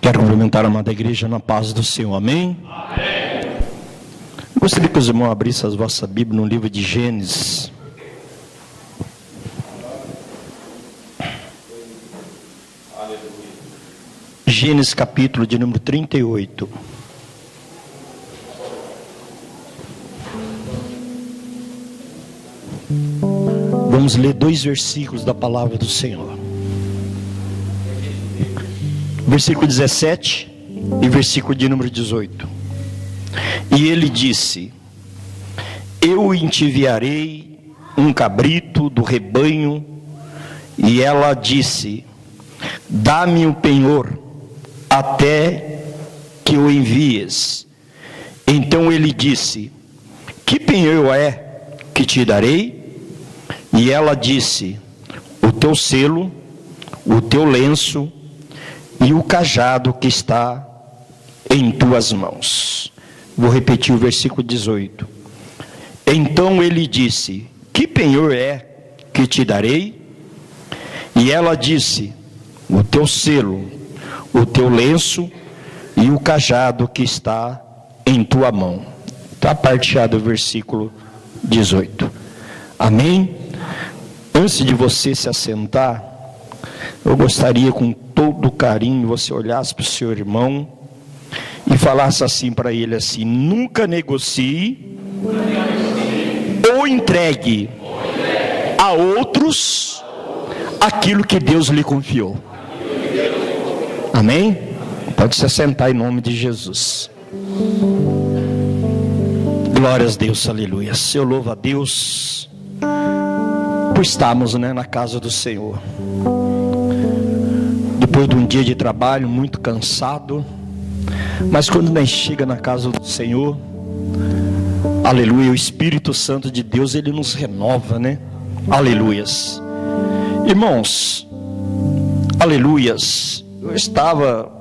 Quero cumprimentar a amada igreja na paz do Senhor, amém? Amém. Gostaria que os irmãos abrissem as vossas Bíblias no livro de Gênesis. Gênesis capítulo de número 38. Vamos ler 2 versículos da palavra do Senhor. Versículo 17 e versículo de número 18. E ele disse: eu te enviarei um cabrito do rebanho. E ela disse: dá-me o penhor, até que o envies. Então ele disse: que penhor é que te darei? E ela disse: o teu selo, o teu lenço e o cajado que está em tuas mãos. Vou repetir o versículo 18. Então ele disse: que penhor é que te darei? E ela disse: o teu selo, o teu lenço e o cajado que está em tua mão. Está parteado o versículo 18. Amém? Antes de você se assentar, eu gostaria com todo carinho você olhasse para o seu irmão e falasse assim para ele assim: nunca negocie ou entregue a outros aquilo que Deus lhe confiou. Amém? Pode se assentar em nome de Jesus. Glórias a Deus, aleluia. Eu louvo a Deus por estarmos, na casa do Senhor. Depois de um dia de trabalho muito cansado, mas quando nós chegamos na casa do Senhor, aleluia, o Espírito Santo de Deus, ele nos renova, aleluias. Irmãos, aleluias, eu estava,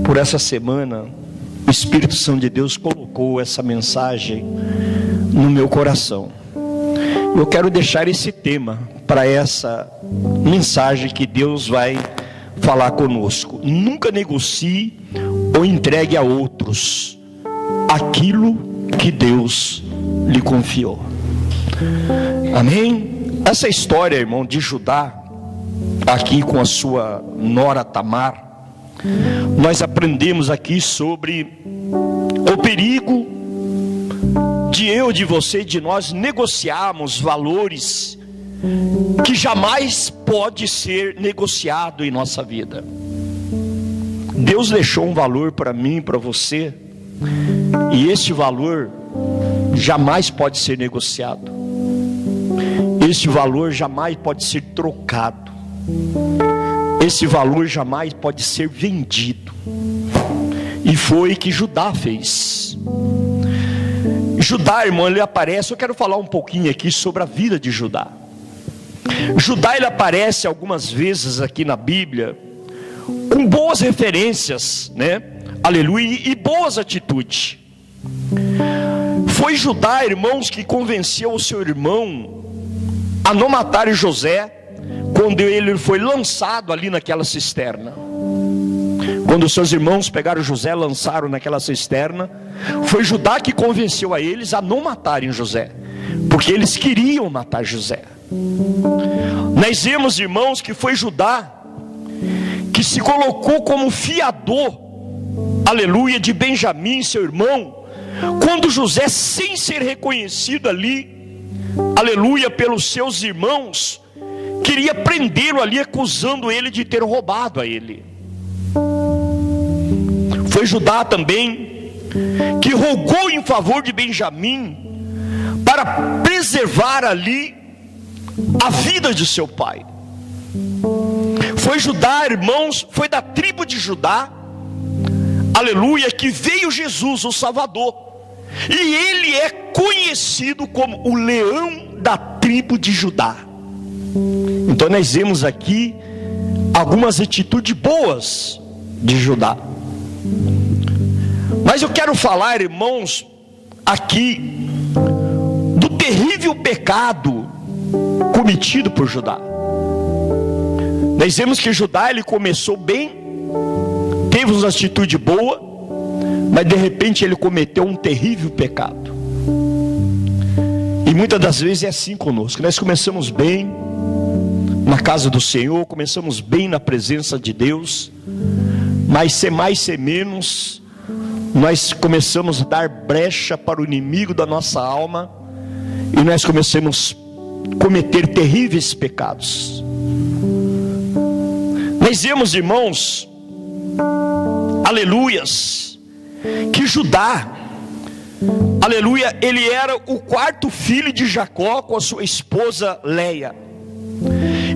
por essa semana, o Espírito Santo de Deus colocou essa mensagem no meu coração. Eu quero deixar esse tema para essa mensagem que Deus vai falar conosco. Nunca negocie ou entregue a outros aquilo que Deus lhe confiou. Amém? Essa história, irmão, de Judá, aqui com a sua nora Tamar, nós aprendemos aqui sobre o perigo de eu, de você, de nós negociarmos valores que jamais pode ser negociado em nossa vida. Deus deixou um valor para mim, para você, e este valor jamais pode ser negociado. Este valor jamais pode ser trocado. Esse valor jamais pode ser vendido. E foi o que Judá fez. Judá, irmão, ele aparece. Eu quero falar um pouquinho aqui sobre a vida de Judá. Judá, ele aparece algumas vezes aqui na Bíblia com boas referências, aleluia, e boas atitudes. Foi Judá, irmãos, que convenceu o seu irmão a não matar José quando ele foi lançado ali naquela cisterna. Quando seus irmãos pegaram José, lançaram naquela cisterna, foi Judá que convenceu a eles a não matarem José, porque eles queriam matar José. Nós vemos, irmãos, que foi Judá que se colocou como fiador, aleluia, de Benjamim, seu irmão, quando José, sem ser reconhecido ali, aleluia, pelos seus irmãos, queria prendê-lo ali, acusando ele de ter roubado a ele. Foi Judá também que rogou em favor de Benjamim para preservar ali a vida de seu pai. Foi Judá, irmãos, foi da tribo de Judá, aleluia, que veio Jesus, o Salvador, e ele é conhecido como o leão da tribo de Judá. Então nós vemos aqui algumas atitudes boas de Judá. Mas eu quero falar, irmãos, aqui do terrível pecado cometido por Judá. Nós vemos que Judá, ele começou bem, teve uma atitude boa, mas de repente ele cometeu um terrível pecado. E muitas das vezes é assim conosco. Nós começamos bem na casa do Senhor, começamos bem na presença de Deus, mas ser mais, ser menos, nós começamos a dar brecha para o inimigo da nossa alma, e nós começamos a cometer terríveis pecados. Nós vemos, irmãos, aleluias, que Judá, aleluia, ele era o quarto filho de Jacó com a sua esposa Leia.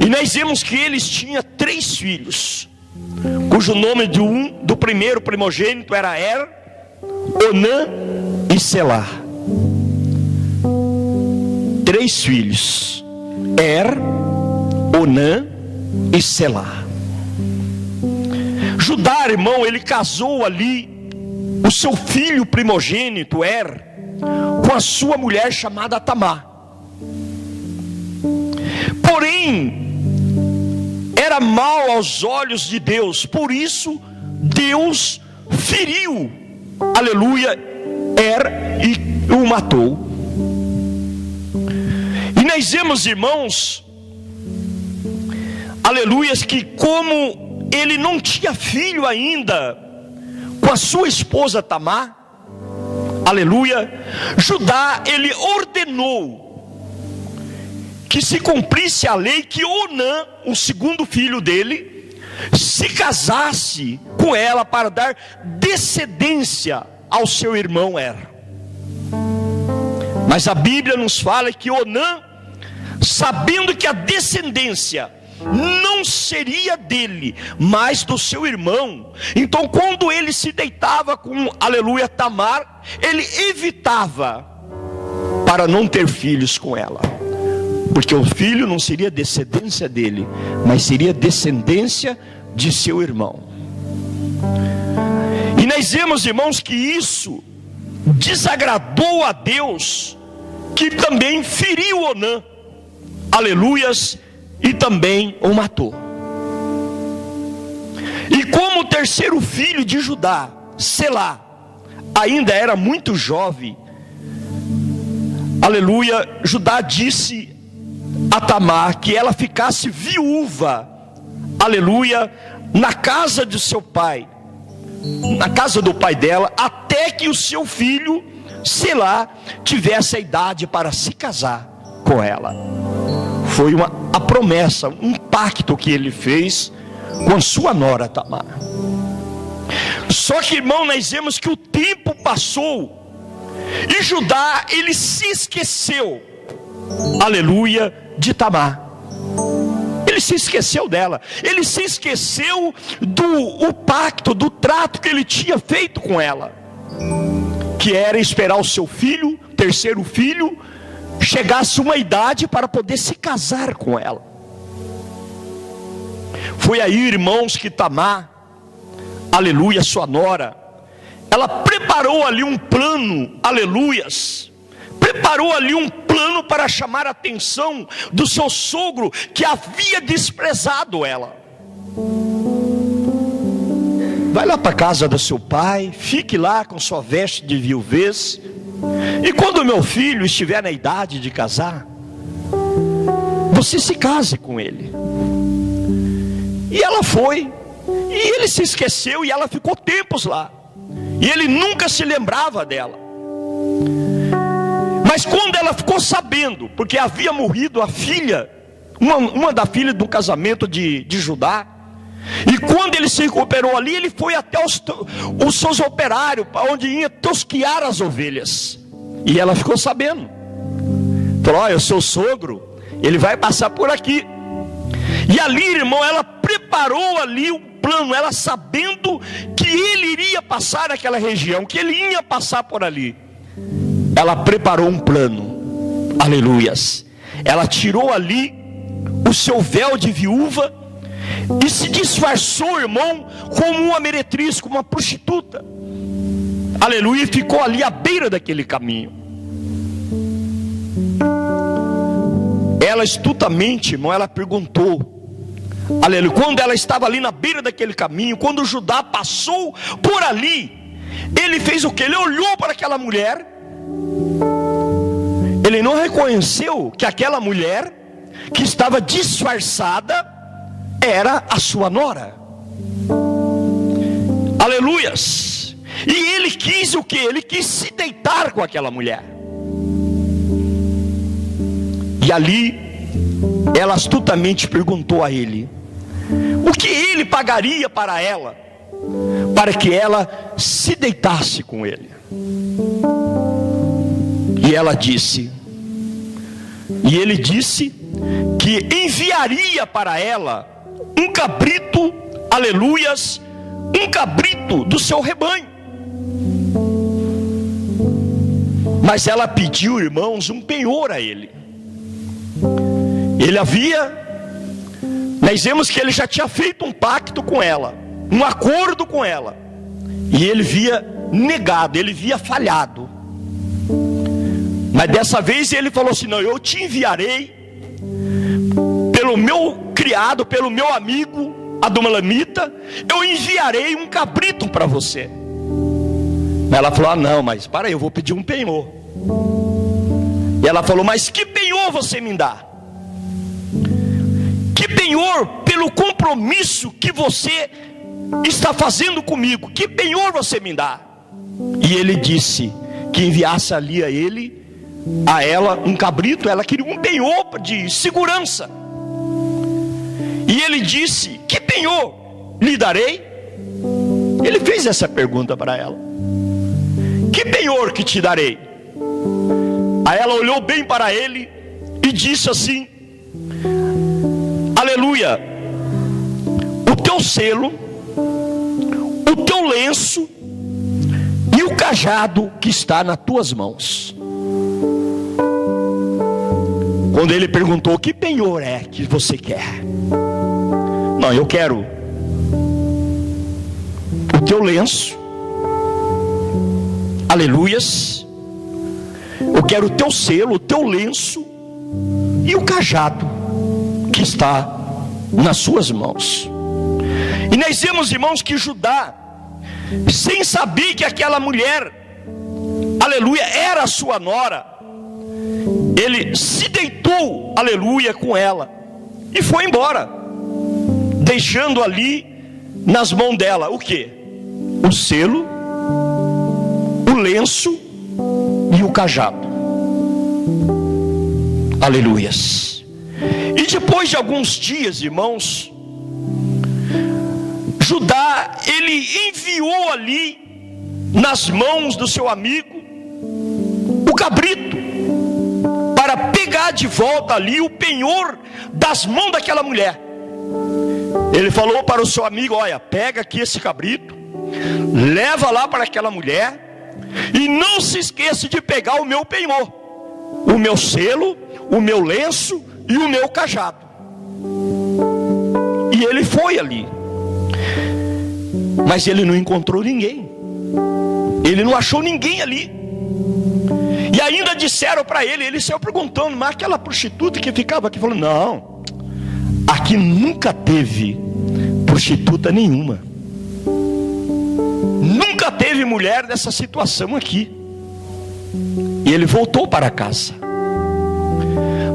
E nós vemos que eles tinham 3 filhos, cujo nome do primeiro primogênito era Er, Onã e Selá. 3 filhos, Er, Onã e Selá. Judá, irmão, ele casou ali o seu filho primogênito, Er, com a sua mulher chamada Tamar. Porém, era mal aos olhos de Deus, por isso Deus feriu, aleluia, Er e o matou. E nós vemos, irmãos, aleluias, que como ele não tinha filho ainda com a sua esposa Tamar, aleluia, Judá, ele ordenou que se cumprisse a lei, que Onã, o segundo filho dele, se casasse com ela para dar descendência ao seu irmão Er. Mas a Bíblia nos fala que Onã, sabendo que a descendência não seria dele, mas do seu irmão, então quando ele se deitava com, aleluia, Tamar, ele evitava para não ter filhos com ela, porque o filho não seria descendência dele, mas seria descendência de seu irmão. E nós vemos, irmãos, que isso desagradou a Deus, que também feriu Onã, aleluias, e também o matou. E como o terceiro filho de Judá, Selá, ainda era muito jovem, aleluia, Judá disse a Tamar que ela ficasse viúva, aleluia, na casa de seu pai, na casa do pai dela, até que o seu filho Selá tivesse a idade para se casar com ela. Foi a promessa, um pacto que ele fez com sua nora Tamar. Só que, irmão, nós vemos que o tempo passou e Judá, ele se esqueceu, aleluia, de Tamar. Ele se esqueceu dela. Ele se esqueceu do pacto, do trato que ele tinha feito com ela, que era esperar o seu filho, terceiro filho, chegasse uma idade para poder se casar com ela. Foi aí, irmãos, que Tamar, aleluia, sua nora, ela preparou ali um plano, aleluias, preparou ali um plano para chamar a atenção do seu sogro, que havia desprezado ela. Vai lá para a casa do seu pai, fique lá com sua veste de viuvez, e quando meu filho estiver na idade de casar, você se case com ele. E ela foi, e ele se esqueceu, e ela ficou tempos lá, e ele nunca se lembrava dela. Mas quando ela ficou sabendo, porque havia morrido a filha, uma da filha do casamento de Judá, e quando ele se recuperou ali, ele foi até os seus operários, para onde ia tosquiar as ovelhas. E ela ficou sabendo. Falou: olha, o seu sogro, ele vai passar por aqui. E ali, irmão, ela preparou ali o plano, ela sabendo que ele iria passar naquela região, que ele ia passar por ali. Ela preparou um plano, aleluias. Ela tirou ali o seu véu de viúva e se disfarçou, irmão, como uma meretriz, como uma prostituta, aleluia, e ficou ali à beira daquele caminho. Ela astutamente, irmão, ela perguntou aleluia, quando ela estava ali na beira daquele caminho, quando Judá passou por ali, ele fez o que? Ele olhou para aquela mulher, ele não reconheceu que aquela mulher que estava disfarçada era a sua nora. Aleluias. E ele quis o que? Ele quis se deitar com aquela mulher. E ali ela astutamente perguntou a ele o que ele pagaria para ela, para que ela se deitasse com ele. E ela disse, e ele disse que enviaria para ela um cabrito, aleluias, um cabrito do seu rebanho. Mas ela pediu, irmãos, um penhor a ele. Ele nós vemos que ele já tinha feito um pacto com ela, um acordo com ela, e ele via negado, ele via falhado. Mas dessa vez ele falou assim: não, eu te enviarei pelo meu criado, pelo meu amigo Adulamita, eu enviarei um cabrito para você. Ela falou: ah não, mas para aí, eu vou pedir um penhor. E ela falou: mas que penhor você me dá? Que penhor pelo compromisso que você está fazendo comigo? Que penhor você me dá? E ele disse que enviasse ali a ela um cabrito. Ela queria um penhor de segurança. E ele disse: que penhor lhe darei? Ele fez essa pergunta para ela: que penhor que te darei? Aí ela olhou bem para ele e disse assim: aleluia, o teu selo, o teu lenço e o cajado que está nas tuas mãos. Quando ele perguntou: que penhor é que você quer? Não, eu quero o teu lenço, aleluias, eu quero o teu selo, o teu lenço e o cajado que está nas suas mãos. E nós vemos, irmãos, que Judá, sem saber que aquela mulher, aleluia, era a sua nora, ele se deitou, aleluia, com ela e foi embora, deixando ali nas mãos dela o que? O selo, o lenço e o cajado. Aleluias. E depois de alguns dias, irmãos, Judá, ele enviou ali nas mãos do seu amigo o cabrito, para pegar de volta ali o penhor das mãos daquela mulher. Ele falou para o seu amigo: olha, pega aqui esse cabrito, leva lá para aquela mulher, e não se esqueça de pegar o meu penhor, o meu selo, o meu lenço e o meu cajado. E ele foi ali, mas ele não encontrou ninguém, ele não achou ninguém ali. E ainda disseram para ele, ele saiu perguntando: mas aquela prostituta que ficava aqui? Falou: não, aqui nunca teve prostituta nenhuma, nunca teve mulher dessa situação aqui. E ele voltou para casa.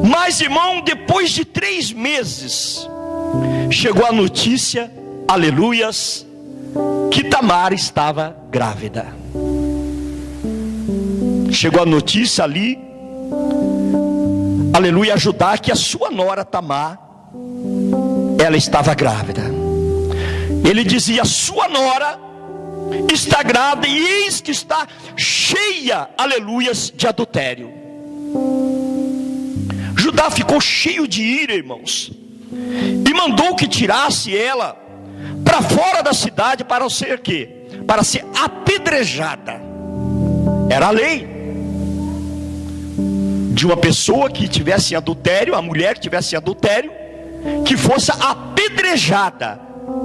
Mas, irmão, depois de 3 meses, chegou a notícia, aleluias, que Tamar estava grávida. Chegou a notícia ali, aleluia, a Judá, que a sua nora Tamar, ela estava grávida. Ele dizia: sua nora está grávida, e eis que está cheia, aleluias, de adultério. Judá ficou cheio de ira, irmãos, e mandou que tirasse ela para fora da cidade, para ser quê? Para ser apedrejada. Era a lei de uma pessoa que tivesse em adultério, a mulher que tivesse em adultério, que fosse apedrejada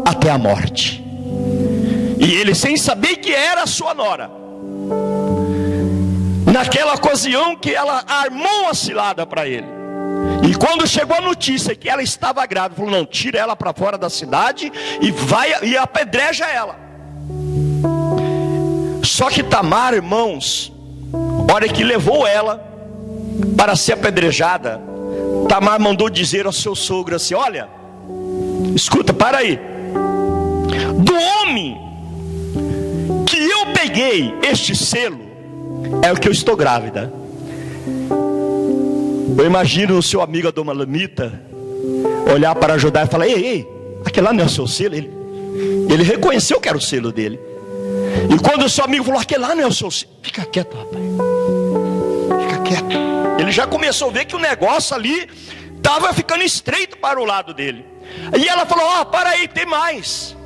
até a morte. E ele, sem saber que era a sua nora, naquela ocasião que ela armou a cilada para ele, E quando chegou a notícia que ela estava grávida, falou: não, tira ela para fora da cidade e apedreja ela. Só que Tamar, irmãos, hora que levou ela para ser apedrejada, Tamar mandou dizer ao seu sogro assim: olha, escuta, para aí, do homem que eu peguei este selo, é o que eu estou grávida. Eu imagino o seu amigo Adomalamita olhar para Judá e falar: ei, aquele lá não é o seu selo? Ele reconheceu que era o selo dele. E quando o seu amigo falou: aquele lá não é o seu selo, fica quieto, rapaz, fica quieto. Ele já começou a ver que o negócio ali estava ficando estreito para o lado dele. E ela falou: para aí, tem mais.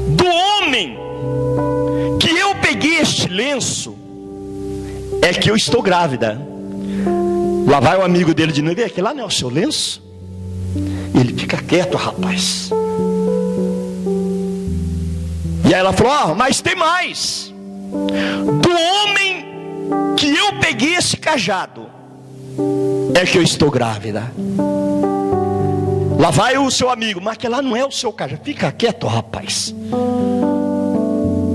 Do homem que eu peguei este lenço, é que eu estou grávida. Lá vai o amigo dele de novo: aquele lá não é o seu lenço? Ele: fica quieto, rapaz. E aí ela falou: mas tem mais. Do homem que eu peguei esse cajado, é que eu estou grávida. Lá vai o seu amigo: mas aquele lá não é o seu cajado. Fica quieto, rapaz.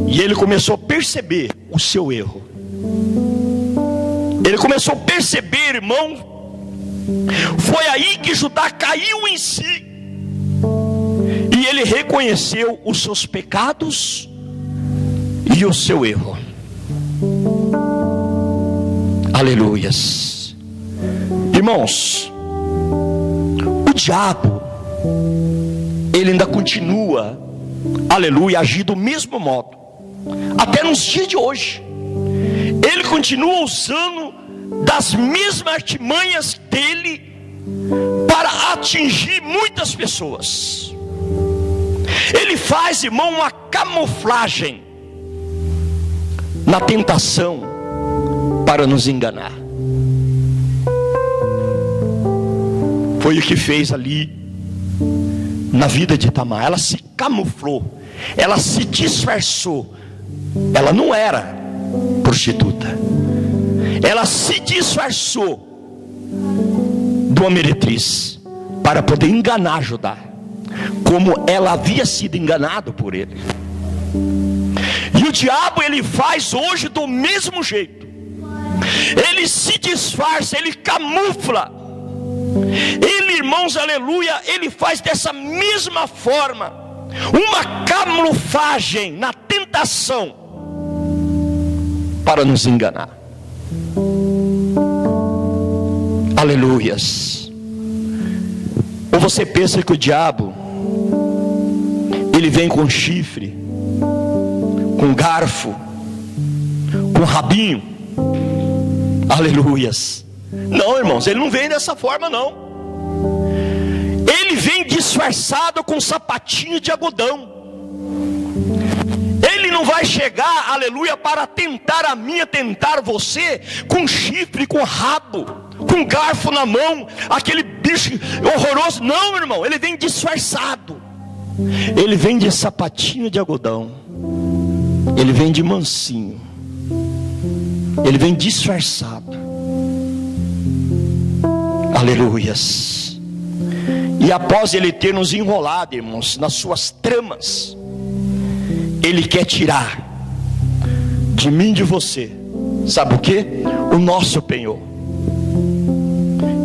E ele começou a perceber o seu erro. Ele começou a perceber, irmão. Foi aí que Judá caiu em si. E ele reconheceu os seus pecados e o seu erro. Aleluias. Irmãos, o diabo, ele ainda continua, aleluia, agir do mesmo modo, até nos dias de hoje. Ele continua usando das mesmas artimanhas dele para atingir muitas pessoas. Ele faz, irmão, uma camuflagem na tentação para nos enganar. Foi o que fez ali na vida de Tamar. Ela se camuflou, ela se disfarçou. Ela não era prostituta, ela se disfarçou de uma meretriz para poder enganar Judá, como ela havia sido enganado por ele. E o diabo, ele faz hoje do mesmo jeito. Ele se disfarça, ele camufla. Ele, irmãos, aleluia, ele faz dessa mesma forma uma camuflagem na tentação para nos enganar. Aleluias. Ou você pensa que o diabo, ele vem com chifre, com garfo, com rabinho? Aleluias. Não, irmãos, ele não vem dessa forma, não. Ele vem disfarçado com sapatinho de algodão. Ele não vai chegar, aleluia, para tentar a mim, tentar você, com chifre, com rabo, com garfo na mão, aquele bicho horroroso. Não, irmão, ele vem disfarçado. Ele vem de sapatinho de algodão. Ele vem de mansinho. Ele vem disfarçado. Aleluias. E após ele ter nos enrolado, irmãos, nas suas tramas, ele quer tirar de mim e de você, sabe o que? O nosso penhor.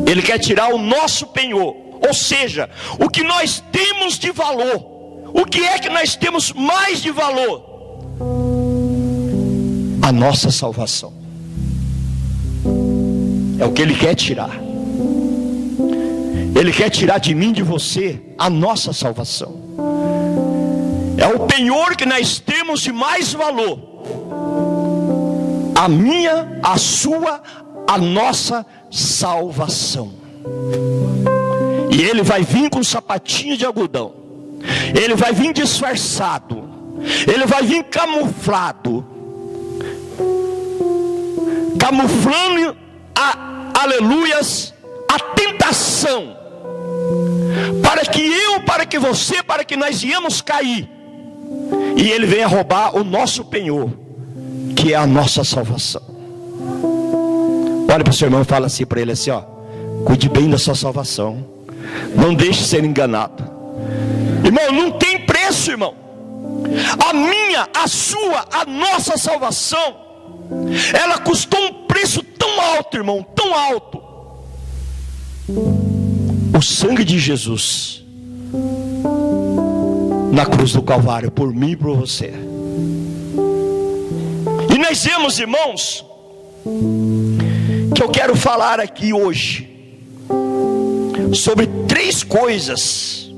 Ele quer tirar o nosso penhor, ou seja, o que nós temos de valor. O que é que nós temos mais de valor? A nossa salvação. É o que ele quer tirar. Ele quer tirar de mim e de você a nossa salvação. É o penhor que nós temos de mais valor. A minha, a sua, a nossa salvação. E ele vai vir com um sapatinho de algodão. Ele vai vir disfarçado. Ele vai vir camuflado. Camuflando aleluias, a tentação. Para que eu, para que você, para que nós íamos cair. E ele vem a roubar o nosso penhor, que é a nossa salvação. Olha para o seu irmão e fala assim para ele assim, ó: Cuide bem da sua salvação. Não deixe ser enganado. Irmão, não tem preço, irmão. A minha, a sua, a nossa salvação, ela custou um preço tão alto, irmão, tão alto. O sangue de Jesus na cruz do Calvário, por mim e por você. E nós vemos, irmãos, que eu quero falar aqui hoje sobre 3 coisas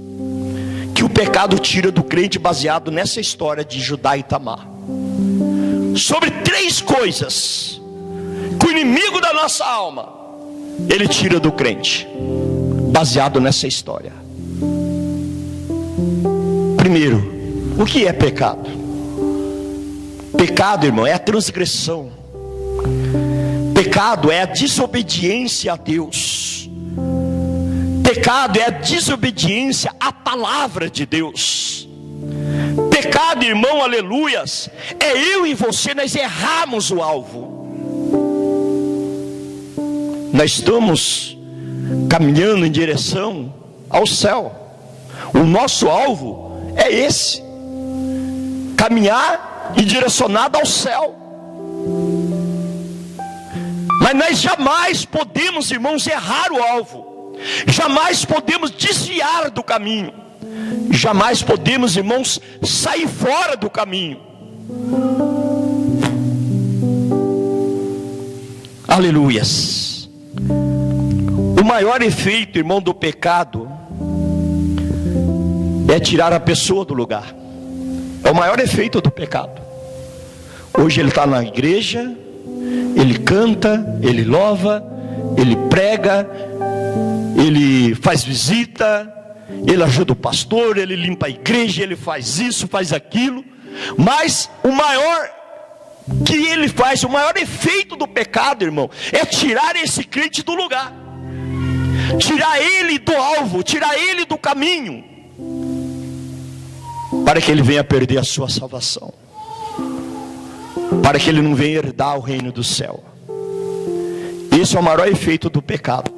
que o pecado tira do crente, baseado nessa história de Judá e Tamar. Sobre 3 coisas que o inimigo da nossa alma, ele tira do crente, baseado nessa história. Primeiro, o que é pecado? Pecado, irmão, é a transgressão. Pecado é a desobediência a Deus. Pecado é a desobediência à palavra de Deus. Pecado, irmão, aleluias, é eu e você, nós erramos o alvo. Nós estamos caminhando em direção ao céu. O nosso alvo é esse: caminhar e direcionado ao céu. Mas nós jamais podemos, irmãos, errar o alvo. Jamais podemos desviar do caminho. Jamais podemos, irmãos, sair fora do caminho. Aleluias. O maior efeito, irmão, do pecado é tirar a pessoa do lugar. É o maior efeito do pecado. Hoje ele está na igreja, ele canta, ele louva, ele prega, ele faz visita, ele ajuda o pastor, ele limpa a igreja, ele faz isso, faz aquilo. Mas o maior que ele faz, o maior efeito do pecado, irmão, é tirar esse crente do lugar, tirar ele do alvo, tirar ele do caminho, para que ele venha perder a sua salvação, para que ele não venha herdar o reino do céu. Esse é o maior efeito do pecado: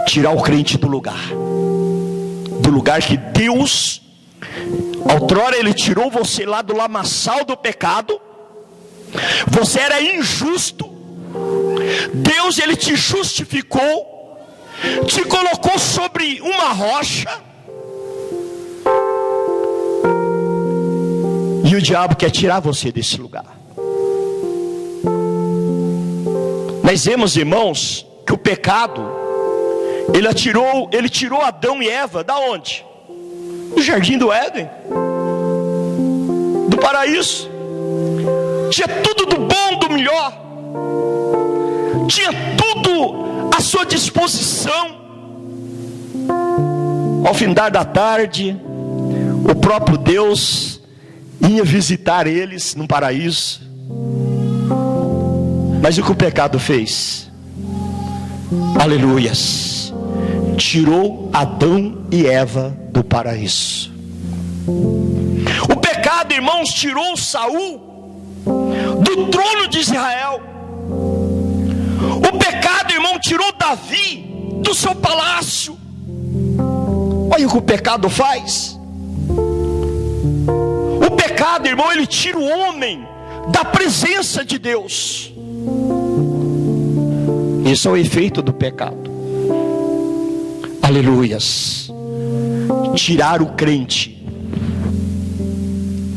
tirar o crente do lugar que Deus, outrora ele tirou você lá do lamaçal do pecado. Você era injusto, Deus ele te justificou, te colocou sobre uma rocha, e o diabo quer tirar você desse lugar. Nós vemos, irmãos, que o pecado, ele tirou Adão e Eva da onde? Do jardim do Éden, do paraíso. Tinha tudo do bom, do melhor, tinha tudo à sua disposição. Ao findar da tarde, o próprio Deus ia visitar eles no paraíso. Mas o que o pecado fez? Aleluias, tirou Adão e Eva do paraíso. O pecado, irmãos, tirou Saul do trono de Israel. O pecado, irmão, tirou Davi do seu palácio. Olha o que o pecado faz. O pecado, irmão, ele tira o homem da presença de Deus. Esse é o efeito do pecado. Aleluias. Tirar o crente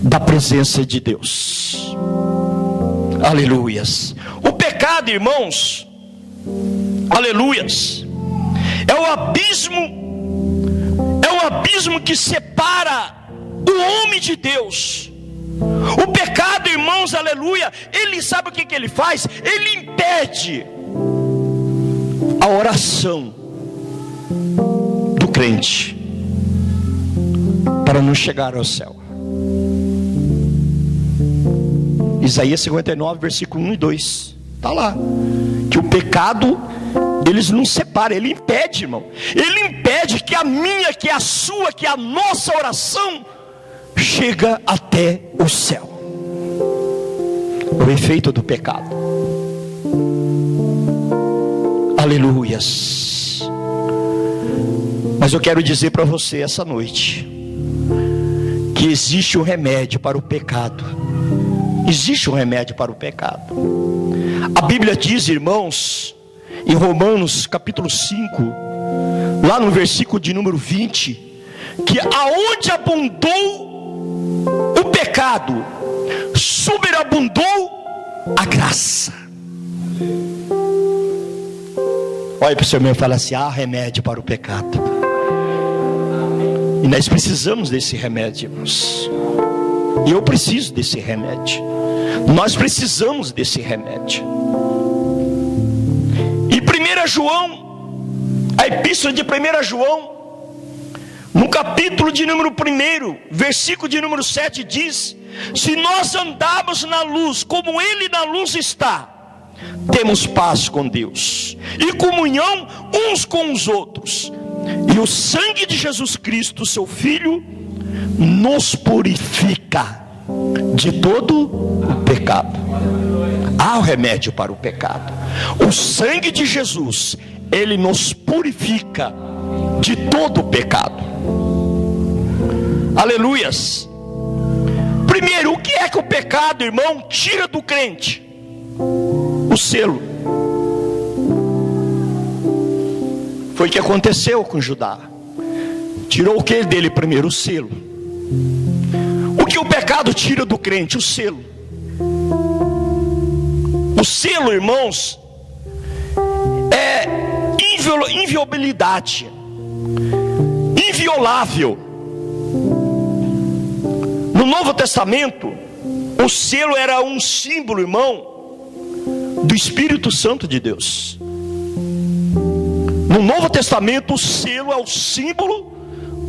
da presença de Deus. Aleluias. O pecado, irmãos, aleluias, é o abismo que separa o homem de Deus. O pecado, irmãos, aleluia, ele sabe o que ele faz? Ele impede a oração do crente para não chegar ao céu. Isaías 59, versículo 1 e 2, está lá, que o pecado, eles não separam, ele impede, irmão. Ele impede que a minha, que a sua, que a nossa oração chega até o céu. O efeito do pecado. Aleluias. Mas eu quero dizer para você essa noite que existe um remédio para o pecado. Existe um remédio para o pecado. A Bíblia diz, irmãos, em Romanos capítulo 5, lá no versículo de número 20, que aonde abundou o pecado, superabundou a graça. Olha para o seu irmão e fala assim: há remédio para o pecado. E nós precisamos desse remédio, irmãos. E eu preciso desse remédio. Nós precisamos desse remédio. E 1 João, a epístola de 1 João, no capítulo de número 1, versículo de número 7 diz: se nós andarmos na luz, como Ele na luz está, temos paz com Deus e comunhão uns com os outros. E o sangue de Jesus Cristo, seu Filho, nos purifica de todo o pecado. Há o remédio para o pecado. O sangue de Jesus, ele nos purifica de todo o pecado. Aleluias. Primeiro, o que é que o pecado, irmão, tira do crente? O selo. Foi o que aconteceu com Judá. Tirou o que dele primeiro? O selo. O que o pecado tira do crente? O selo. O selo, irmãos, é inviolabilidade, inviolável. No Novo Testamento, o selo era um símbolo, irmão, do Espírito Santo de Deus. No Novo Testamento, o selo é o símbolo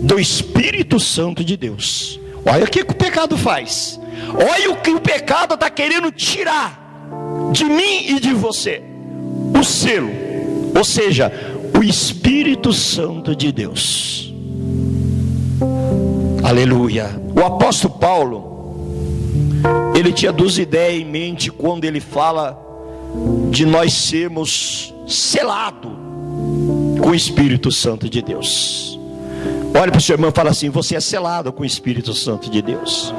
do Espírito Santo de Deus. Olha o que o pecado faz. Olha o que o pecado está querendo tirar de mim e de você. O selo, ou seja, o Espírito Santo de Deus. Aleluia. O apóstolo Paulo, ele tinha duas ideias em mente quando ele fala de nós sermos selados com o Espírito Santo de Deus. Olha para o seu irmão e fala assim: você é selado com o Espírito Santo de Deus.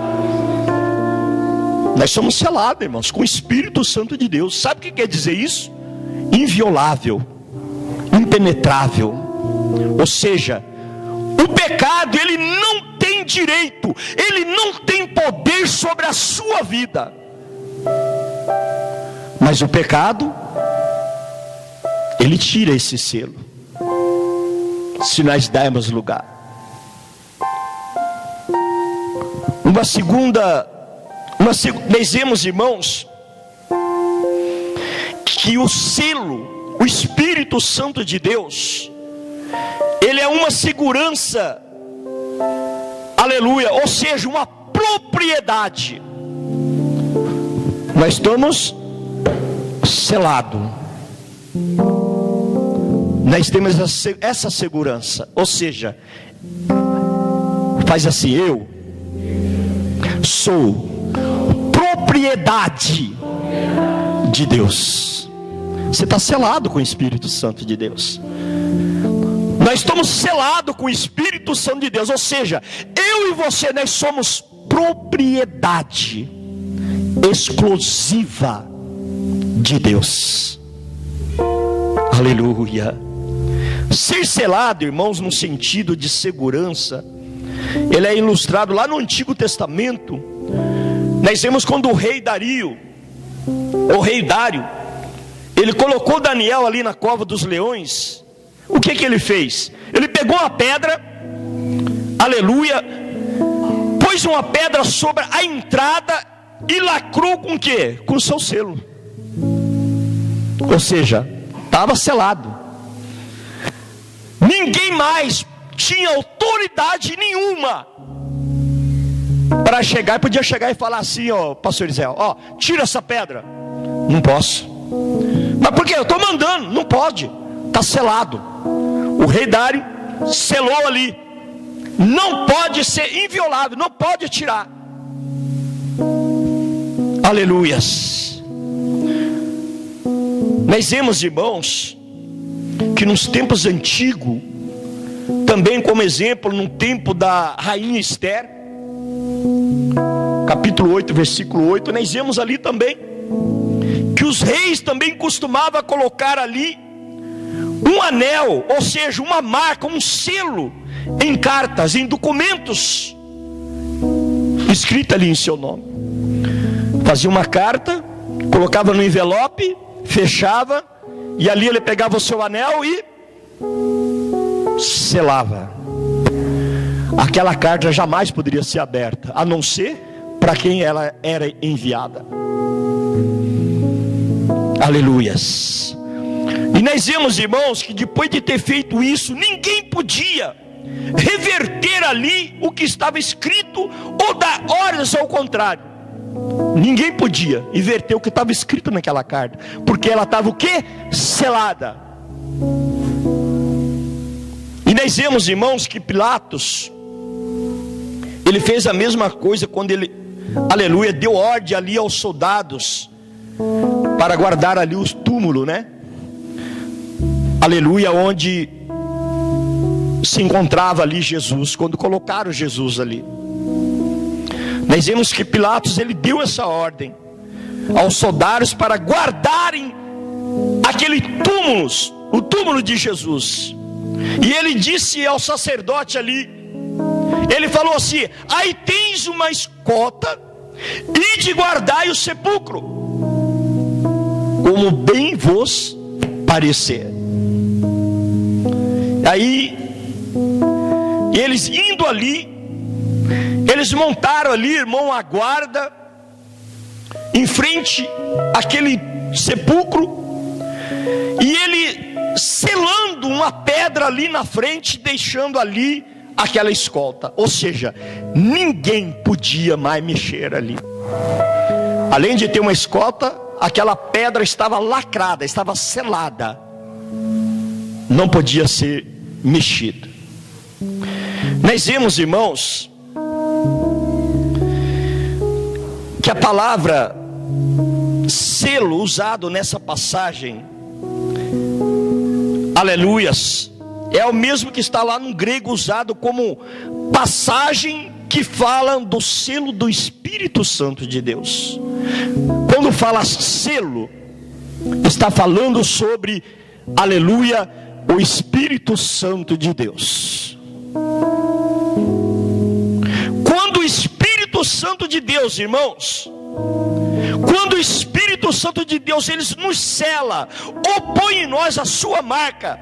Nós somos selados, irmãos, com o Espírito Santo de Deus. Sabe o que quer dizer isso? Inviolável, impenetrável. Ou seja, o pecado, ele não tem direito, ele não tem poder sobre a sua vida. Mas o pecado, ele tira esse selo, se nós dermos lugar. Nós vemos, irmãos, que o selo, o Espírito Santo de Deus, ele é uma segurança, aleluia, ou seja, uma propriedade. Nós estamos selados, nós temos essa segurança, ou seja, faz assim: eu sou propriedade de Deus. Você está selado com o Espírito Santo de Deus. Nós estamos selados com o Espírito Santo de Deus, ou seja, eu e você, nós somos propriedade exclusiva de Deus. Aleluia. Ser selado, irmãos, no sentido de segurança, ele é ilustrado lá no Antigo Testamento. Nós vemos quando o rei Dário, ele colocou Daniel ali na cova dos leões. O que ele fez? Ele pegou a pedra, aleluia, pôs uma pedra sobre a entrada e lacrou com o quê? Com o seu selo. Ou seja, estava selado. Ninguém mais tinha autoridade nenhuma para chegar. Podia chegar e falar assim: ó, pastor Israel, ó, tira essa pedra. Não posso. Mas por quê? Eu estou mandando. Não pode, está selado. O rei Dário selou ali. Não pode ser inviolável, não pode tirar. Aleluias. Nós vemos, irmãos, que nos tempos antigos também como exemplo no tempo da rainha Esther, capítulo 8, versículo 8, nós vemos ali também que os reis também costumavam colocar ali um anel, ou seja, uma marca, um selo em cartas, em documentos, escrita ali em seu nome. Fazia uma carta, colocava no envelope, fechava, e ali ele pegava o seu anel e selava. Aquela carta jamais poderia ser aberta, a não ser para quem ela era enviada. Aleluias. E nós vemos, irmãos, que depois de ter feito isso, ninguém podia reverter ali o que estava escrito ou dar ordens ao contrário. Ninguém podia inverter o que estava escrito naquela carta, porque ela estava o quê? Selada. E nós vemos, irmãos, que Pilatos, ele fez a mesma coisa quando ele, aleluia, deu ordem ali aos soldados para guardar ali os túmulos, né? Aleluia, onde se encontrava ali Jesus, quando colocaram Jesus ali. Nós vemos que Pilatos, ele deu essa ordem aos soldados para guardarem aquele túmulo, o túmulo de Jesus. E ele disse ao sacerdote ali, ele falou assim: aí tens uma escolta, ide guardai o sepulcro, como bem vos parecer. Aí, eles indo ali, eles montaram ali, irmão, a guarda, em frente àquele sepulcro, e ele selando uma pedra ali na frente, deixando ali aquela escolta. Ou seja, ninguém podia mais mexer ali. Além de ter uma escolta, aquela pedra estava lacrada, estava selada, não podia ser mexida. Nós vemos, irmãos, que a palavra selo usado nessa passagem, aleluias, é o mesmo que está lá no grego usado como passagem que fala do selo do Espírito Santo de Deus. Quando fala selo, está falando sobre, aleluia, o Espírito Santo de Deus. Quando o Espírito Santo de Deus, irmãos, quando o Espírito Santo de Deus, ele nos sela, ou põe em nós a sua marca,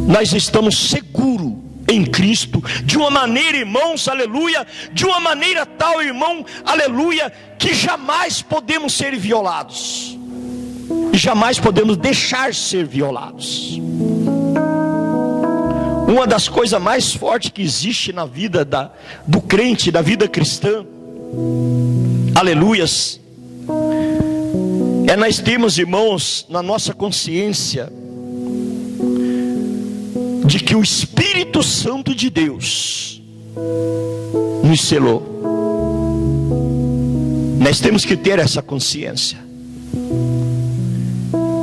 nós estamos seguros em Cristo, de uma maneira, irmãos, aleluia, de uma maneira tal, irmão, aleluia, que jamais podemos ser violados, e jamais podemos deixar ser violados. Uma das coisas mais fortes que existe na vida do crente, da vida cristã, aleluias, é nós termos, irmãos, na nossa consciência, de que o Espírito Santo de Deus nos selou. Nós temos que ter essa consciência.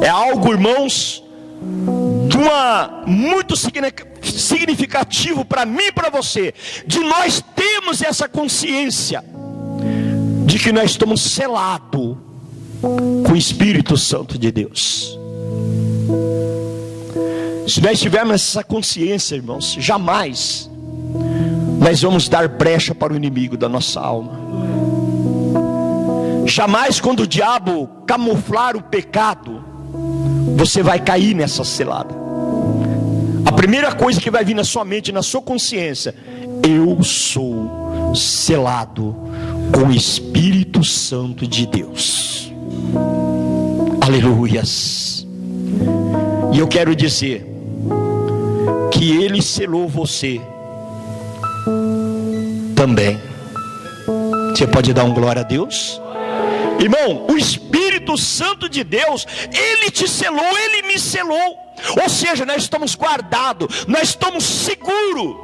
É algo, irmãos, de uma muito significativo para mim e para você, de nós termos essa consciência de que nós estamos selados com o Espírito Santo de Deus. Se nós tivermos essa consciência, irmãos, jamais nós vamos dar brecha para o inimigo da nossa alma. Jamais, quando o diabo camuflar o pecado, você vai cair nessa selada. A primeira coisa que vai vir na sua mente, na sua consciência: eu sou selado com o Espírito Santo de Deus. Aleluias. E eu quero dizer que Ele selou você também. Você pode dar um glória a Deus? Irmão, o Espírito Santo de Deus, Ele te selou, Ele me selou. Ou seja, nós estamos guardados, nós estamos seguros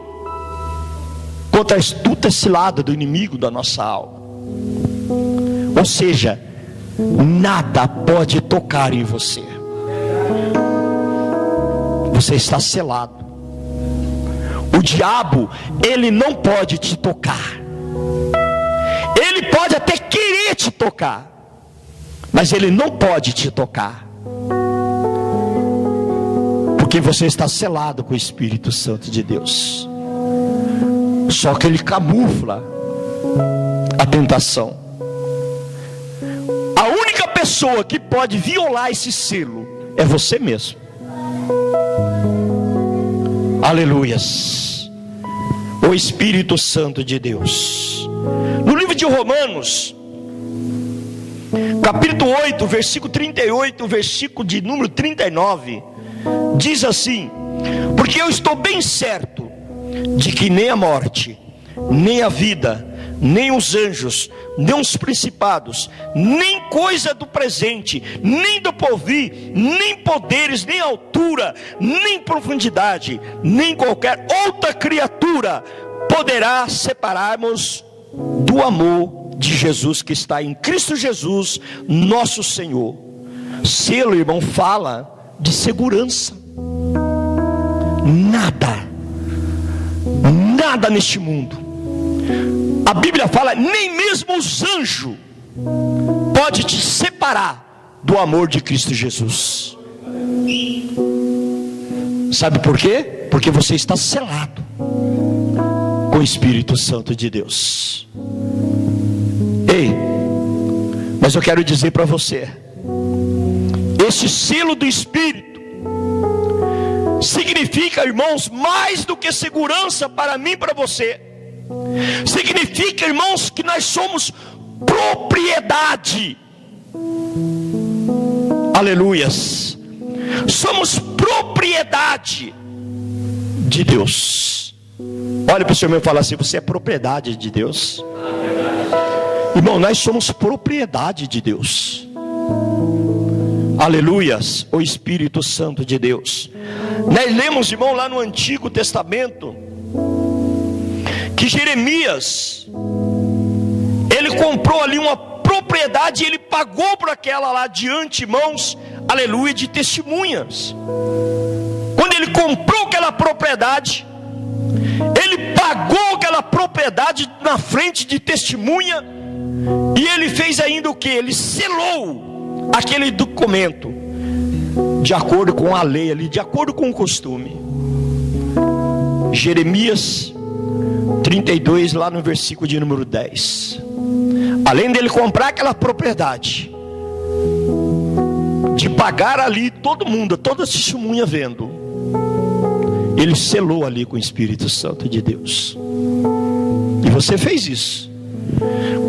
contra a astuta cilada do inimigo da nossa alma. Ou seja, nada pode tocar em você. Você está selado. O diabo, ele não pode te tocar. Ele pode até querer te tocar, mas ele não pode te tocar, porque você está selado com o Espírito Santo de Deus. Só que ele camufla a tentação. A única pessoa que pode violar esse selo é você mesmo. Aleluias. O Espírito Santo de Deus. No livro de Romanos, capítulo 8, versículo 38, versículo de número 39, diz assim: porque eu estou bem certo de que nem a morte, nem a vida, nem os anjos, nem os principados, nem coisa do presente, nem do porvir, nem poderes, nem altura, nem profundidade, nem qualquer outra criatura poderá separar-nos do amor de Jesus que está em Cristo Jesus, nosso Senhor. Selo, irmão, fala de segurança. Nada neste mundo, a Bíblia fala, nem mesmo os anjos pode te separar do amor de Cristo Jesus. Sabe por quê? Porque você está selado com o Espírito Santo de Deus. Ei, mas eu quero dizer para você, esse selo do Espírito significa, irmãos, mais do que segurança para mim e para você. Significa, irmãos, que nós somos propriedade. Aleluias. Somos propriedade de Deus. Olha para o seu irmão e fala assim: você é propriedade de Deus. Irmão, nós somos propriedade de Deus. Aleluias, o Espírito Santo de Deus. Nós lemos, irmão, lá no Antigo Testamento, que Jeremias, ele comprou ali uma propriedade, e ele pagou por aquela lá de antemãos, aleluia, de testemunhas. Quando ele comprou aquela propriedade, ele pagou aquela propriedade na frente de testemunha, e ele fez ainda o que? Ele selou aquele documento de acordo com a lei ali, de acordo com o costume. Jeremias 32, lá no versículo de número 10. Além dele comprar aquela propriedade, de pagar ali todo mundo, toda a testemunha vendo, ele selou ali com o Espírito Santo de Deus. E você fez isso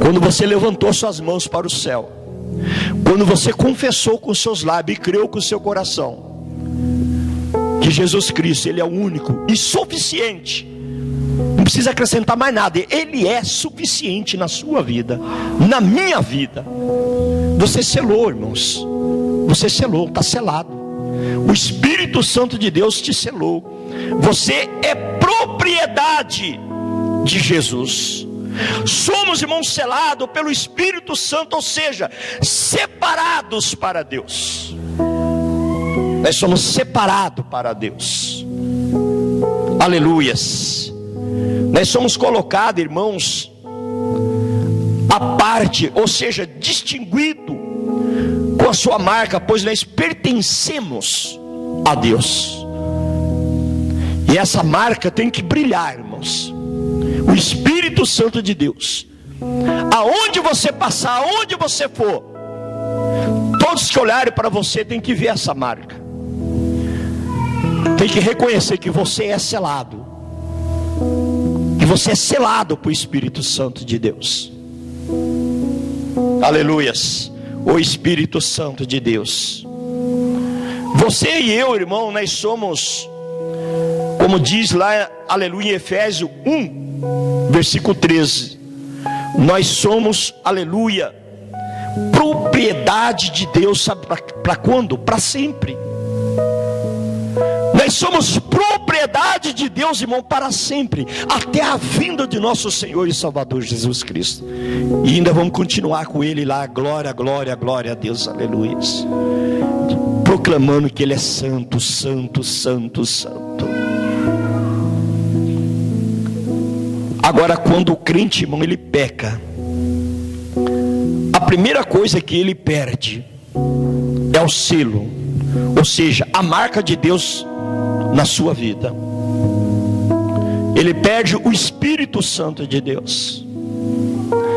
quando você levantou suas mãos para o céu, quando você confessou com seus lábios e creu com o seu coração que Jesus Cristo, Ele é o único e suficiente, não precisa acrescentar mais nada, Ele é suficiente na sua vida, na minha vida. Você selou, irmãos. Você selou, está selado. O Espírito Santo de Deus te selou. Você é propriedade de Jesus. Somos, irmãos, selados pelo Espírito Santo, ou seja, separados para Deus. Nós somos separados para Deus. Aleluias. Nós somos colocados, irmãos, à parte, ou seja, distinguido com a sua marca, pois nós pertencemos a Deus. E essa marca tem que brilhar, irmãos. O Espírito Santo de Deus, aonde você passar, aonde você for, todos que olharem para você tem que ver essa marca, tem que reconhecer que você é selado, que você é selado por Espírito Santo de Deus. Aleluias, o Espírito Santo de Deus. Você e eu, irmão, nós somos, como diz lá, aleluia, em Efésios 1, versículo 13, nós somos, aleluia, propriedade de Deus, sabe para quando? Para sempre. Nós somos propriedade de Deus, irmão, para sempre, até a vinda de nosso Senhor e Salvador Jesus Cristo. E ainda vamos continuar com Ele lá, glória, glória, glória a Deus, aleluia, proclamando que Ele é santo, santo, santo, santo. Agora, quando o crente, irmão, ele peca, a primeira coisa que ele perde é o selo, ou seja, a marca de Deus na sua vida. Ele perde o Espírito Santo de Deus.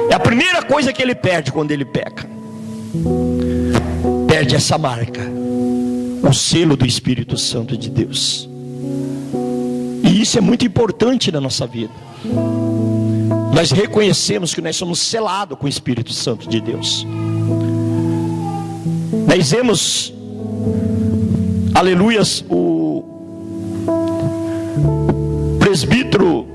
É a primeira coisa que ele perde quando ele peca. Perde essa marca, o selo do Espírito Santo de Deus. E isso é muito importante na nossa vida. Nós reconhecemos que nós somos selados com o Espírito Santo de Deus. Nós vemos, aleluias, o presbítero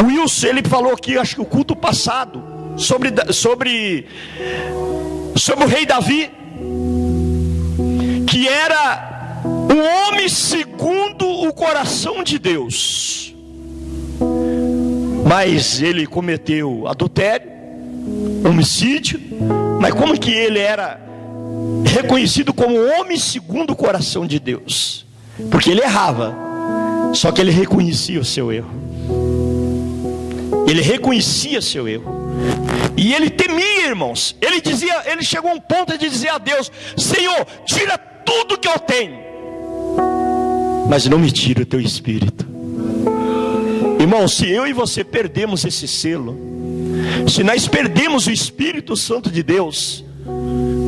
Wilson, ele falou aqui, acho que o culto passado, sobre o rei Davi, que era um homem segundo o coração de Deus, mas ele cometeu adultério, homicídio. Mas como que ele era reconhecido como homem segundo o coração de Deus? Porque ele errava, só que ele reconhecia o seu erro. Ele reconhecia seu erro. E ele temia, irmãos. Ele chegou a um ponto de dizer a Deus: Senhor, tira tudo que eu tenho, mas não me tira o teu espírito. Irmão, se eu e você perdemos esse selo, se nós perdemos o Espírito Santo de Deus,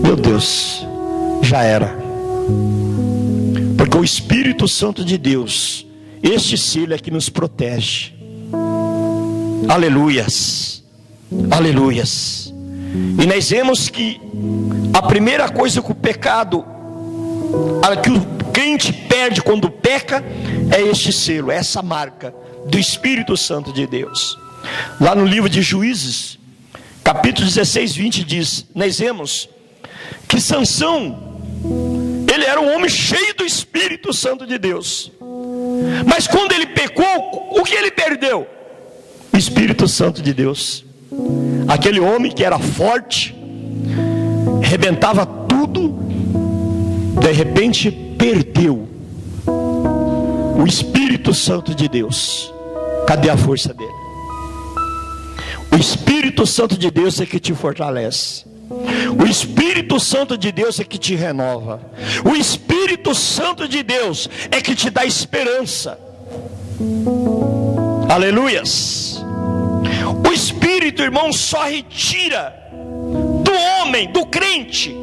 meu Deus, já era. Porque o Espírito Santo de Deus, este selo é que nos protege. Aleluias, aleluias. E nós vemos que a primeira coisa que o pecado, que o crente perde quando peca, é este selo, é essa marca do Espírito Santo de Deus. Lá no livro de Juízes, capítulo 16, 20 diz, nós vemos que Sansão, ele era um homem cheio do Espírito Santo de Deus, mas quando ele pecou, o que ele perdeu? O Espírito Santo de Deus. Aquele homem que era forte, arrebentava tudo, de repente perdeu o Espírito Santo de Deus. Cadê a força dele? O Espírito Santo de Deus é que te fortalece. O Espírito Santo de Deus é que te renova. O Espírito Santo de Deus é que te dá esperança. Aleluias. O Espírito, irmão, só retira do homem, do crente,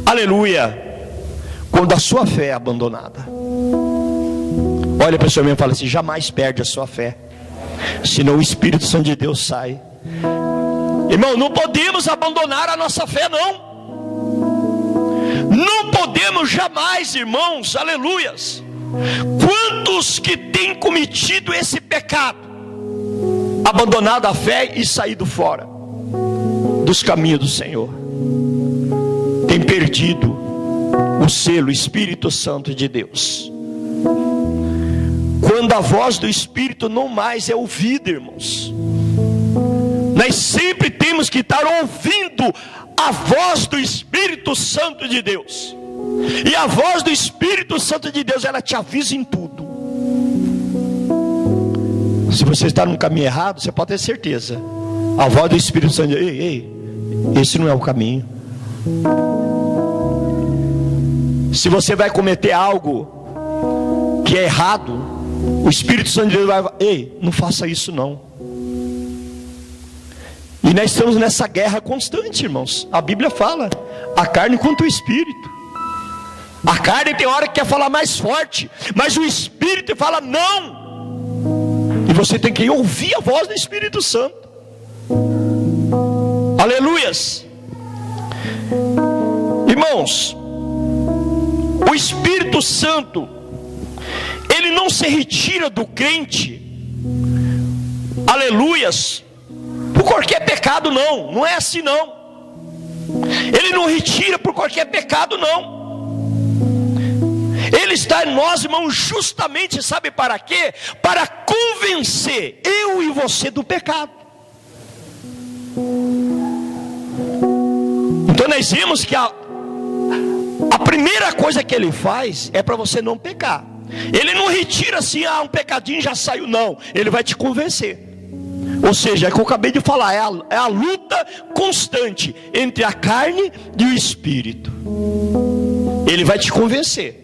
aleluia, quando a sua fé é abandonada. Olha para o seu irmão e fala assim: jamais perde a sua fé, senão o Espírito Santo de Deus sai. Irmão, não podemos abandonar a nossa fé, não. Não podemos jamais, irmãos, aleluias. Quantos que têm cometido esse pecado, abandonado a fé e saído fora dos caminhos do Senhor, tem perdido o selo Espírito Santo de Deus. Quando a voz do Espírito não mais é ouvida, irmãos, nós sempre temos que estar ouvindo a voz do Espírito Santo de Deus. E a voz do Espírito Santo de Deus, ela te avisa em tudo. Se você está no caminho errado, você pode ter certeza, a voz do Espírito Santo diz: ei, esse não é o caminho. Se você vai cometer algo que é errado, o Espírito Santo de Deus vai: ei, não faça isso não. E nós estamos nessa guerra constante, irmãos. A Bíblia fala: a carne contra o Espírito. A carne tem hora que quer falar mais forte, mas o Espírito fala não. E você tem que ouvir a voz do Espírito Santo. Aleluias. Irmãos, o Espírito Santo, ele não se retira do crente, aleluias, por qualquer pecado, não. Não é assim, não. Ele não retira por qualquer pecado, não. Ele está em nós, irmãos, justamente, sabe para quê? Para convencer eu e você do pecado. Então nós vimos que a primeira coisa que ele faz é para você não pecar. Ele não retira assim, um pecadinho já saiu, não. Ele vai te convencer. Ou seja, é o que eu acabei de falar, é a luta constante entre a carne e o espírito. Ele vai te convencer.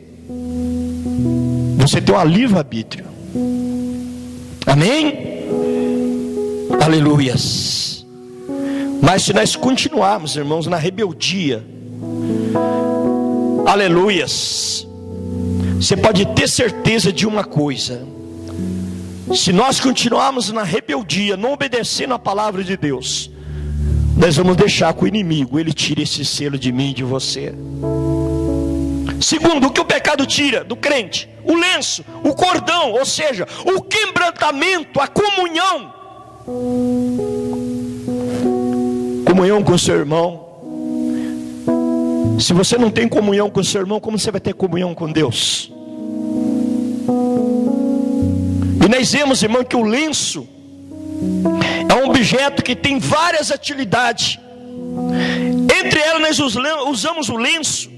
Você tem um livre-arbítrio. Amém? Aleluias. Mas se nós continuarmos, irmãos, na rebeldia, aleluias, você pode ter certeza de uma coisa: se nós continuarmos na rebeldia, não obedecendo a palavra de Deus, nós vamos deixar que o inimigo, ele tire esse selo de mim e de você. Segundo, o que o pecado tira do crente? O lenço, o cordão, ou seja, o quebrantamento, a comunhão. Comunhão com o seu irmão. Se você não tem comunhão com o seu irmão, como você vai ter comunhão com Deus? E nós vemos, irmão, que o lenço é um objeto que tem várias utilidades. Entre elas nós usamos o lenço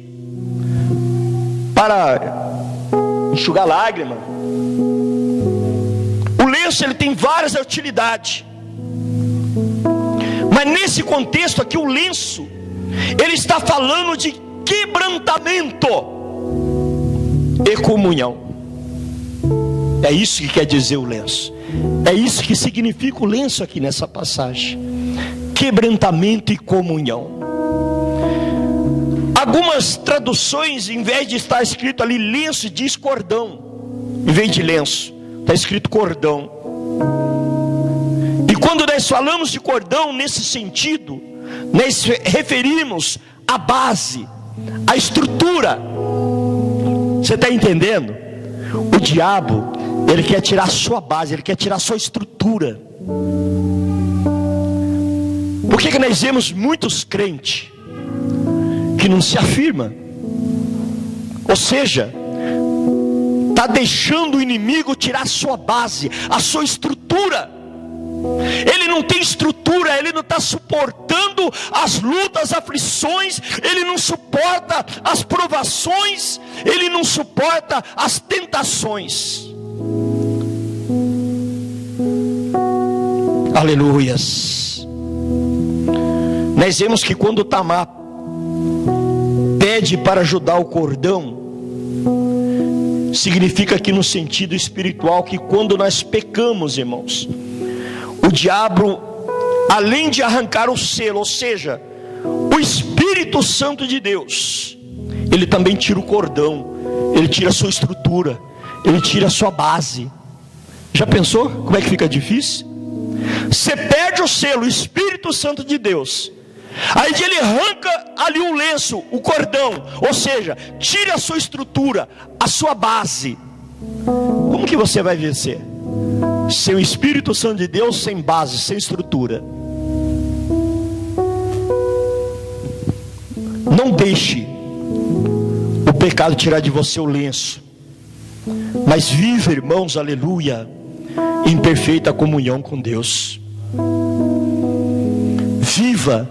para enxugar lágrima. O lenço, ele tem várias utilidades. Mas nesse contexto aqui, o lenço, ele está falando de quebrantamento e comunhão. É isso que quer dizer o lenço. É isso que significa o lenço aqui nessa passagem: quebrantamento e comunhão. Algumas traduções, em vez de estar escrito ali lenço, diz cordão. Em vez de lenço, está escrito cordão. E quando nós falamos de cordão nesse sentido, nós referimos à base, à estrutura. Você está entendendo? O diabo, ele quer tirar a sua base, ele quer tirar a sua estrutura. Por que nós vemos muitos crentes que não se afirma? Ou seja, está deixando o inimigo tirar a sua base, a sua estrutura. Ele não tem estrutura, ele não está suportando as lutas, as aflições, ele não suporta as provações, ele não suporta as tentações. Aleluias. Nós vemos que quando Tamar pede para ajudar o cordão, significa aqui no sentido espiritual que quando nós pecamos, irmãos, o diabo, além de arrancar o selo, ou seja, o Espírito Santo de Deus, ele também tira o cordão, ele tira a sua estrutura, ele tira a sua base. Já pensou como é que fica difícil? Você perde o selo, o Espírito Santo de Deus, aí ele arranca ali o lenço, o cordão, ou seja, tira a sua estrutura, a sua base. Como que você vai vencer? Sem o Espírito Santo de Deus, sem base, sem estrutura. Não deixe o pecado tirar de você o lenço, mas viva, irmãos, aleluia, em perfeita comunhão com Deus. Viva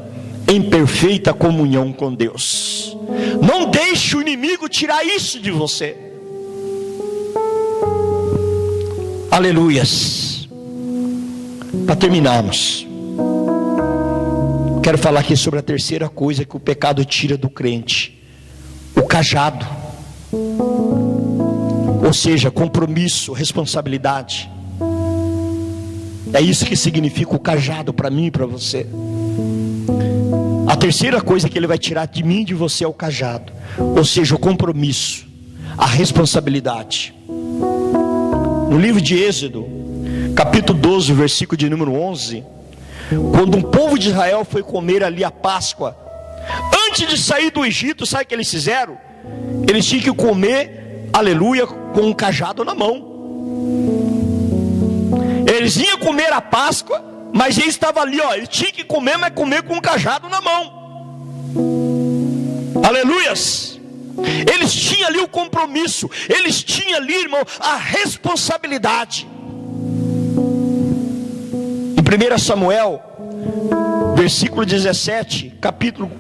em perfeita comunhão com Deus. Não deixe o inimigo tirar isso de você. Aleluias. Para terminarmos, quero falar aqui sobre a terceira coisa que o pecado tira do crente: o cajado. Ou seja, compromisso, responsabilidade. É isso que significa o cajado para mim e para você. A terceira coisa que ele vai tirar de mim e de você é o cajado, ou seja, o compromisso, a responsabilidade. No livro de Êxodo, capítulo 12, versículo de número 11, quando um povo de Israel foi comer ali a Páscoa, antes de sair do Egito, sabe o que eles fizeram? Eles tinham que comer, aleluia, com um cajado na mão. Eles iam comer a Páscoa, mas ele estava ali, ele tinha que comer, mas comer com um cajado na mão. Aleluias. Eles tinham ali o compromisso, eles tinham ali, irmão, a responsabilidade. Em 1 Samuel, versículo 17, capítulo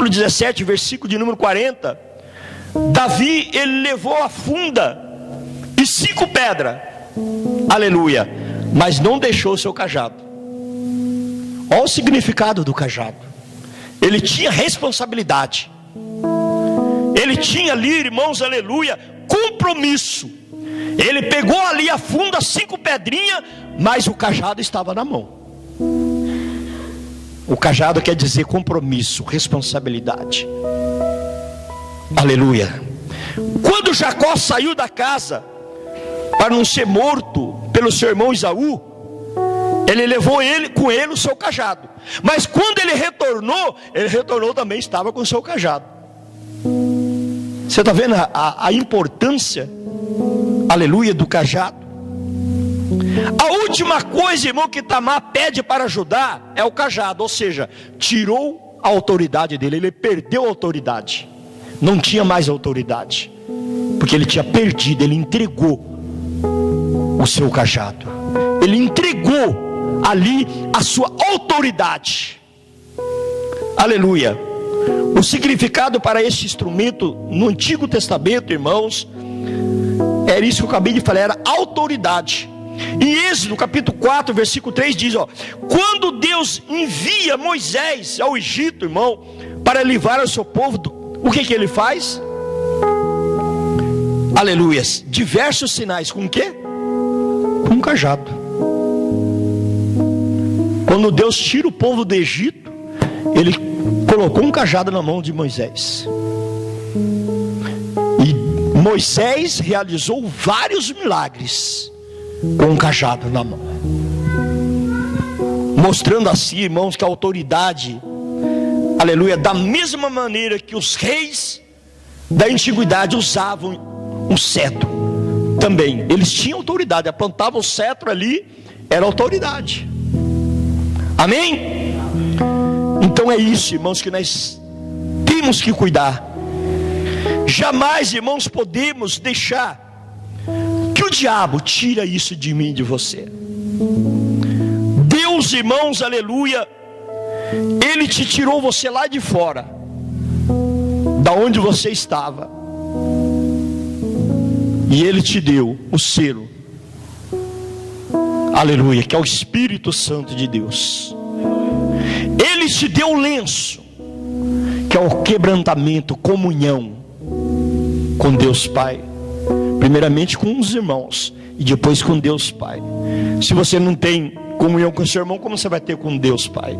17, versículo de número 40, Davi, ele levou a funda e 5 pedras, aleluia, mas não deixou o seu cajado. Olha o significado do cajado. Ele tinha responsabilidade, ele tinha ali, irmãos, aleluia, compromisso. Ele pegou ali a funda, 5 pedrinhas, mas o cajado estava na mão. O cajado quer dizer compromisso, responsabilidade. Aleluia. Quando Jacó saiu da casa para não ser morto pelo seu irmão Esaú, ele levou com ele o seu cajado. Mas quando ele retornou também estava com o seu cajado. Você está vendo a importância, aleluia, do cajado? A última coisa, irmão, que Tamar pede para ajudar é o cajado. Ou seja, tirou a autoridade dele. Ele perdeu a autoridade, não tinha mais autoridade, porque ele tinha perdido. Ele entregou o seu cajado, ele entregou ali a sua autoridade. Aleluia. O significado para este instrumento no Antigo Testamento, irmãos, era isso que eu acabei de falar, era autoridade. Em Êxodo capítulo 4, versículo 3 diz, quando Deus envia Moisés ao Egito, irmão, para livrar o seu povo, o que ele faz? Aleluias, diversos sinais, com o quê? Com um cajado. Quando Deus tira o povo do Egito, ele colocou um cajado na mão de Moisés, e Moisés realizou vários milagres com um cajado na mão, mostrando assim, irmãos, que a autoridade, aleluia, da mesma maneira que os reis da antiguidade usavam um cetro, também eles tinham autoridade, apontavam o cetro ali, era autoridade. Amém? Então é isso, irmãos, que nós temos que cuidar. Jamais, irmãos, podemos deixar que o diabo tire isso de mim e de você. Deus, irmãos, aleluia, Ele te tirou você lá de fora, da onde você estava, e Ele te deu o selo, aleluia, que é o Espírito Santo de Deus. Ele te deu o lenço, que é o quebrantamento, comunhão com Deus Pai, primeiramente com os irmãos e depois com Deus Pai. Se você não tem comunhão com o seu irmão, como você vai ter com Deus Pai?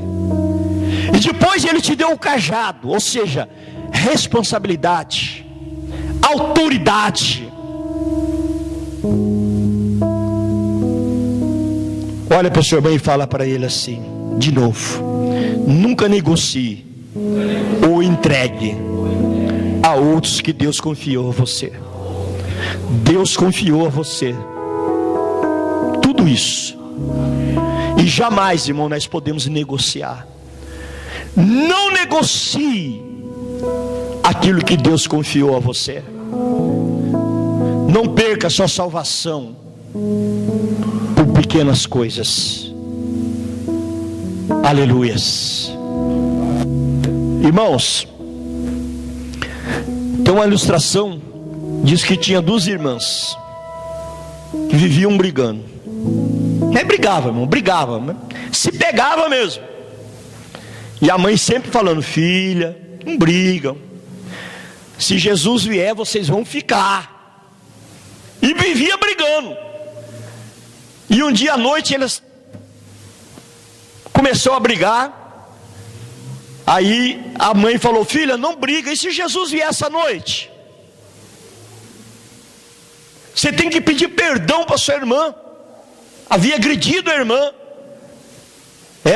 E depois Ele te deu o cajado, ou seja, responsabilidade, autoridade. Olha para o seu irmão e fala para ele assim, de novo: nunca negocie ou entregue a outros que Deus confiou a você. Deus confiou a você tudo isso, e jamais, irmão, nós podemos negociar. Não negocie aquilo que Deus confiou a você. Não perca a sua salvação por pequenas coisas. Aleluias. Irmãos, tem uma ilustração, diz que tinha 2 irmãs que viviam brigando. Nem brigava, irmão, brigava, né? Se pegava mesmo. E a mãe sempre falando: filha, não brigam, se Jesus vier vocês vão ficar. E vivia brigando. E um dia à noite eles começou a brigar. Aí a mãe falou: filha, não briga, e se Jesus vier essa noite? Você tem que pedir perdão para sua irmã, havia agredido a irmã.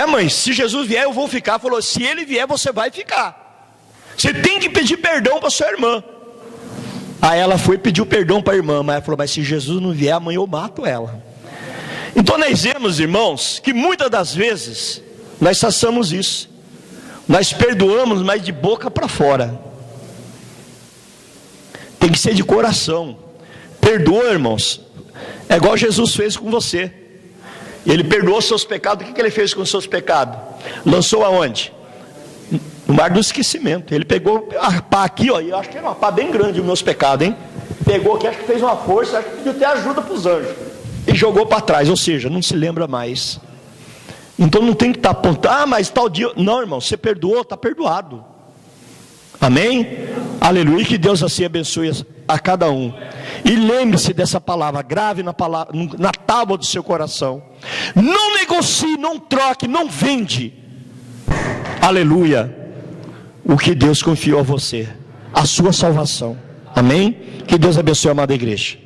Mãe, se Jesus vier eu vou ficar. Falou: se ele vier você vai ficar. Você tem que pedir perdão para sua irmã. Aí ela foi e pediu perdão para a irmã, mas ela falou: mas se Jesus não vier amanhã eu mato ela. Então nós vemos, irmãos, que muitas das vezes nós façamos isso. Nós perdoamos, mas de boca para fora. Tem que ser de coração. Perdoa, irmãos. É igual Jesus fez com você. Ele perdoou seus pecados. O que ele fez com seus pecados? Lançou aonde? No mar do esquecimento. Ele pegou a pá aqui, ó, e eu acho que era uma pá bem grande, os meus pecados, hein? Pegou aqui, acho que fez uma força, acho que pediu até ajuda para os anjos. E jogou para trás, ou seja, não se lembra mais. Então não tem que estar apontando, mas tal dia. Não, irmão, você perdoou, está perdoado. Amém? Aleluia, que Deus assim abençoe a cada um. E lembre-se dessa palavra, grave na tábua do seu coração. Não negocie, não troque, não vende. Aleluia. O que Deus confiou a você, a sua salvação. Amém? Que Deus abençoe a amada igreja.